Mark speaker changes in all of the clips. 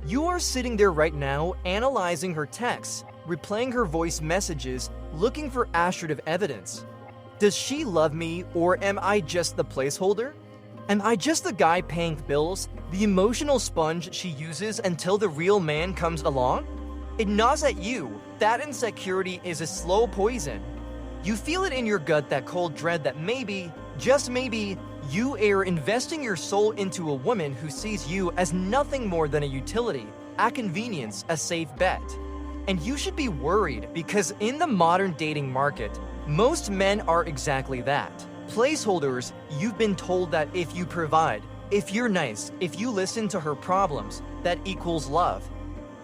Speaker 1: You are sitting there right now, analyzing her texts, replaying her voice messages, looking for assertive evidence. Does she love me, or am I just the placeholder? Am I just the guy paying bills, the emotional sponge she uses until the real man comes along? It gnaws at you. That insecurity is a slow poison. You feel it in your gut, that cold dread that maybe, just maybe, you are investing your soul into a woman who sees you as nothing more than a utility, a convenience, a safe bet. And you should be worried, because in the modern dating market, most men are exactly that. Placeholders. You've been told that if you provide, if you're nice, if you listen to her problems, that equals love.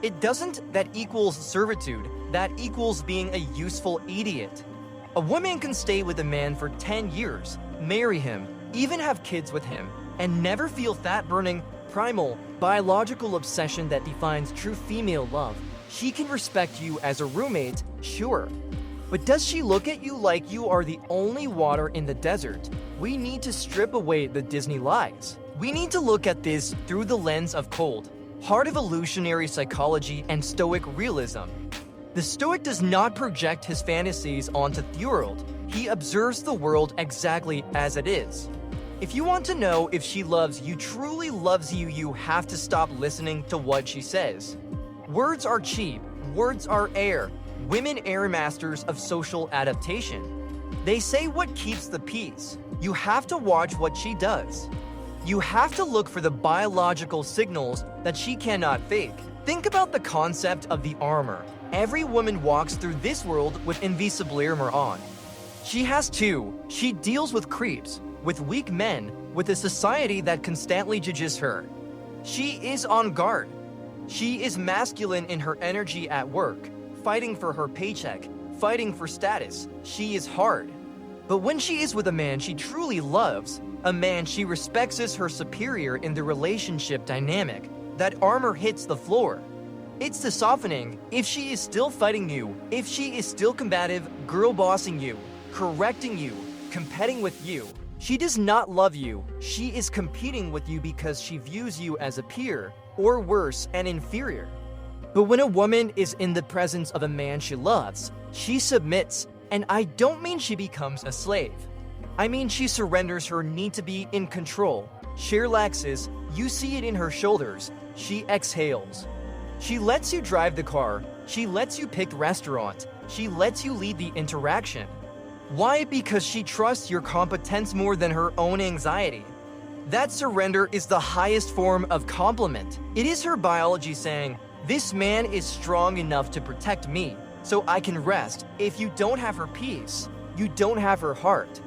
Speaker 1: It doesn't. That equals servitude. That equals being a useful idiot. A woman can stay with a man for 10 years, marry him, even have kids with him, and never feel that burning, primal, biological obsession that defines true female love. She can respect you as a roommate, sure. But does she look at you like you are the only water in the desert? We need to strip away the Disney lies. We need to look at this through the lens of cold, hard evolutionary psychology and stoic realism. The Stoic does not project his fantasies onto the world. He observes the world exactly as it is. If you want to know if she loves you, truly loves you, you have to stop listening to what she says. Words are cheap. Words are air. Women air masters of social adaptation. They say what keeps the peace. You have to watch what she does. You have to look for the biological signals that she cannot fake. Think about the concept of the armor. Every woman walks through this world with invisible armor on. She has two. She deals with creeps, with weak men, with a society that constantly judges her. She is on guard. She is masculine in her energy at work, fighting for her paycheck, fighting for status. She is hard. But when she is with a man she truly loves, a man she respects as her superior in the relationship dynamic, that armor hits the floor. It's the softening. If she is still fighting you, if she is still combative, girl bossing you, correcting you, competing with you, she does not love you. She is competing with you because she views you as a peer, or worse, an inferior. But when a woman is in the presence of a man she loves, she submits, and I don't mean she becomes a slave. I mean she surrenders her need to be in control. She relaxes, you see it in her shoulders, she exhales. She lets you drive the car, she lets you pick the restaurant, she lets you lead the interaction. Why? Because she trusts your competence more than her own anxiety. That surrender is the highest form of compliment. It is her biology saying, this man is strong enough to protect me, so I can rest. If you don't have her peace, you don't have her heart.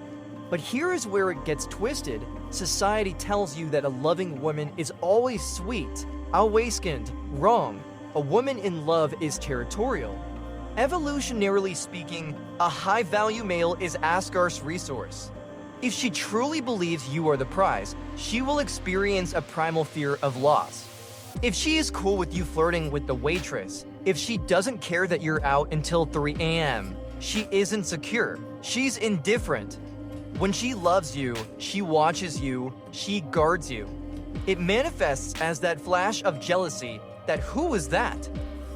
Speaker 1: But here is where it gets twisted. Society tells you that a loving woman is always sweet, awakened, wrong. A woman in love is territorial. Evolutionarily speaking, a high-value male is a scarce resource. If she truly believes you are the prize, she will experience a primal fear of loss. If she is cool with you flirting with the waitress, if she doesn't care that you're out until 3 a.m., she isn't secure. She's indifferent. When she loves you, she watches you, she guards you. It manifests as that flash of jealousy, that who is that?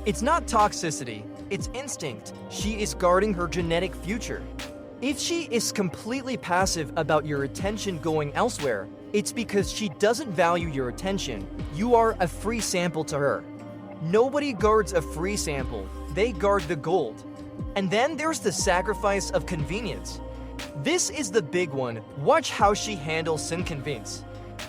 Speaker 1: It's not toxicity, it's instinct. She is guarding her genetic future. If she is completely passive about your attention going elsewhere, it's because she doesn't value your attention. You are a free sample to her. Nobody guards a free sample, they guard the gold. And then there's the sacrifice of convenience. This is the big one. Watch how she handles inconvenience.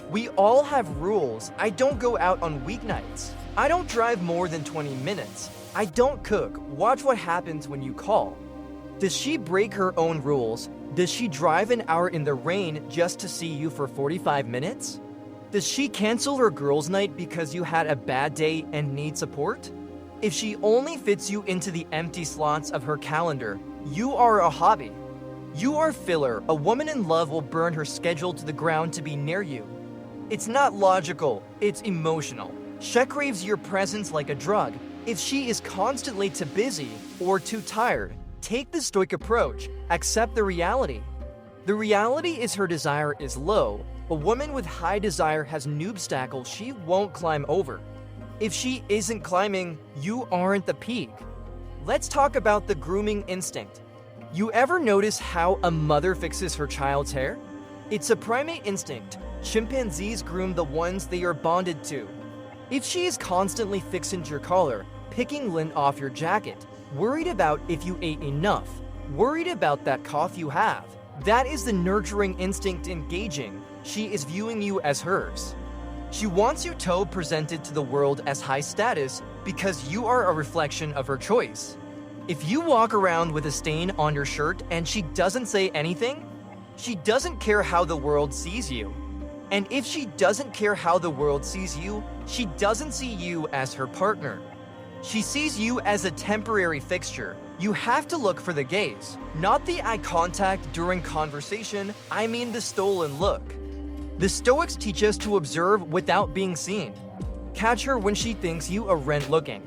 Speaker 1: We all have rules. I don't go out on weeknights. I don't drive more than 20 minutes. I don't cook. Watch what happens when you call. Does she break her own rules? Does she drive an hour in the rain just to see you for 45 minutes? Does she cancel her girls' night because you had a bad day and need support? If she only fits you into the empty slots of her calendar, you are a hobby. You are filler. A woman in love will burn her schedule to the ground to be near you. It's not logical, it's emotional. She craves your presence like a drug. If she is constantly too busy or too tired, take the stoic approach. Accept the reality. The reality is her desire is low. A woman with high desire has new obstacles she won't climb over. If she isn't climbing, you aren't the peak. Let's talk about the grooming instinct. You ever notice how a mother fixes her child's hair? It's a primate instinct. Chimpanzees groom the ones they are bonded to. If she is constantly fixing your collar, picking lint off your jacket, worried about if you ate enough, worried about that cough you have, that is the nurturing instinct engaging. She is viewing you as hers. She wants you to presented to the world as high status because you are a reflection of her choice. If you walk around with a stain on your shirt and she doesn't say anything, she doesn't care how the world sees you. And if she doesn't care how the world sees you, she doesn't see you as her partner. She sees you as a temporary fixture. You have to look for the gaze, not the eye contact during conversation, I mean the stolen look. The Stoics teach us to observe without being seen. Catch her when she thinks you aren't looking.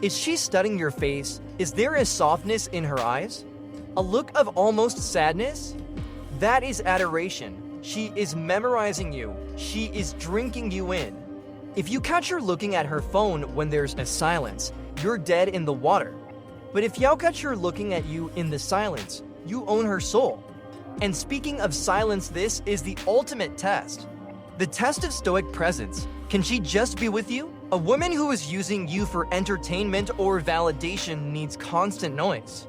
Speaker 1: Is she studying your face? Is there a softness in her eyes? A look of almost sadness? That is adoration. She is memorizing you. She is drinking you in. If you catch her looking at her phone when there's a silence, you're dead in the water. But if you catch her looking at you in the silence, you own her soul. And speaking of silence, this is the ultimate test. The test of Stoic presence. Can she just be with you? A woman who is using you for entertainment or validation needs constant noise.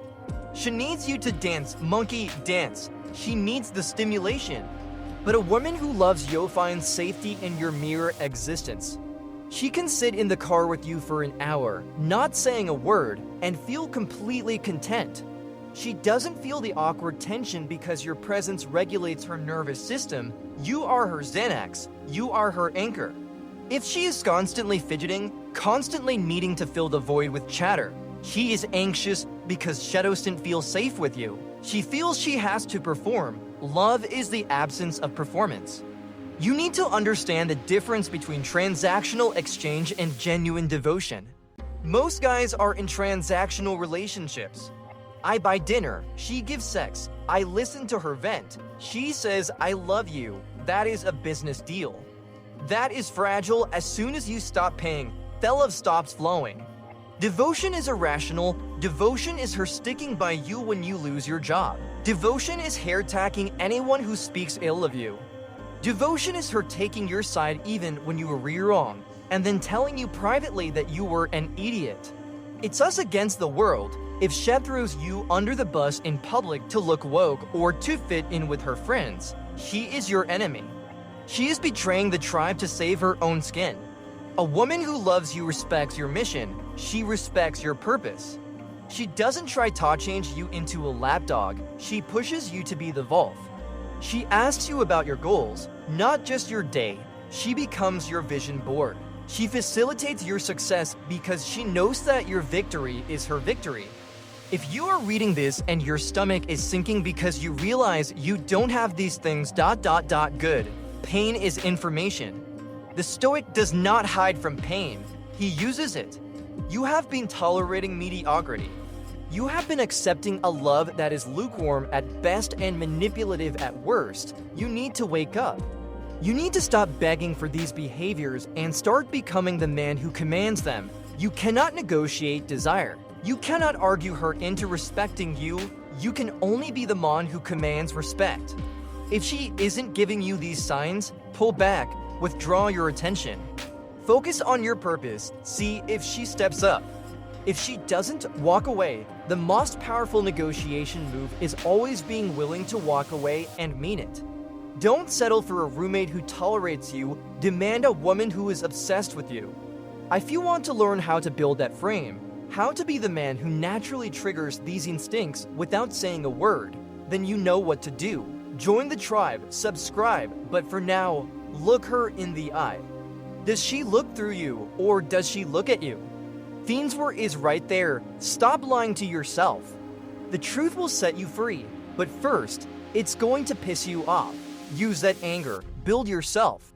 Speaker 1: She needs you to dance, monkey dance. She needs the stimulation. But a woman who loves you finds safety in your mere existence. She can sit in the car with you for an hour, not saying a word, and feel completely content. She doesn't feel the awkward tension because your presence regulates her nervous system. You are her Xanax. You are her anchor. If she is constantly fidgeting, constantly needing to fill the void with chatter, she is anxious because she doesn't feel safe with you. She feels she has to perform. Love is the absence of performance. You need to understand the difference between transactional exchange and genuine devotion. Most guys are in transactional relationships. I buy dinner, she gives sex. I listen to her vent. She says, I love you. That is a business deal. That is fragile. As soon as you stop paying, the love stops flowing. Devotion is irrational. Devotion is her sticking by you when you lose your job. Devotion is hair tacking anyone who speaks ill of you. Devotion is her taking your side even when you were wrong, and then telling you privately that you were an idiot. It's us against the world. If she throws you under the bus in public to look woke or to fit in with her friends, she is your enemy. She is betraying the tribe to save her own skin. A woman who loves you respects your mission. She respects your purpose. She doesn't try to change you into a lapdog. She pushes you to be the wolf. She asks you about your goals, not just your day. She becomes your vision board. She facilitates your success because she knows that your victory is her victory. If you are reading this and your stomach is sinking because you realize you don't have these things ... good, pain is information. The Stoic does not hide from pain. He uses it. You have been tolerating mediocrity. You have been accepting a love that is lukewarm at best and manipulative at worst. You need to wake up. You need to stop begging for these behaviors and start becoming the man who commands them. You cannot negotiate desire. You cannot argue her into respecting you. You can only be the man who commands respect. If she isn't giving you these signs, pull back, withdraw your attention. Focus on your purpose. See if she steps up. If she doesn't, walk away. The most powerful negotiation move is always being willing to walk away and mean it. Don't settle for a roommate who tolerates you. Demand a woman who is obsessed with you. If you want to learn how to build that frame, how to be the man who naturally triggers these instincts without saying a word, then you know what to do. Join the tribe, subscribe, but for now, look her in the eye. Does she look through you, or does she look at you? Fiendsware is right there. Stop lying to yourself. The truth will set you free, but first, it's going to piss you off. Use that anger. Build yourself.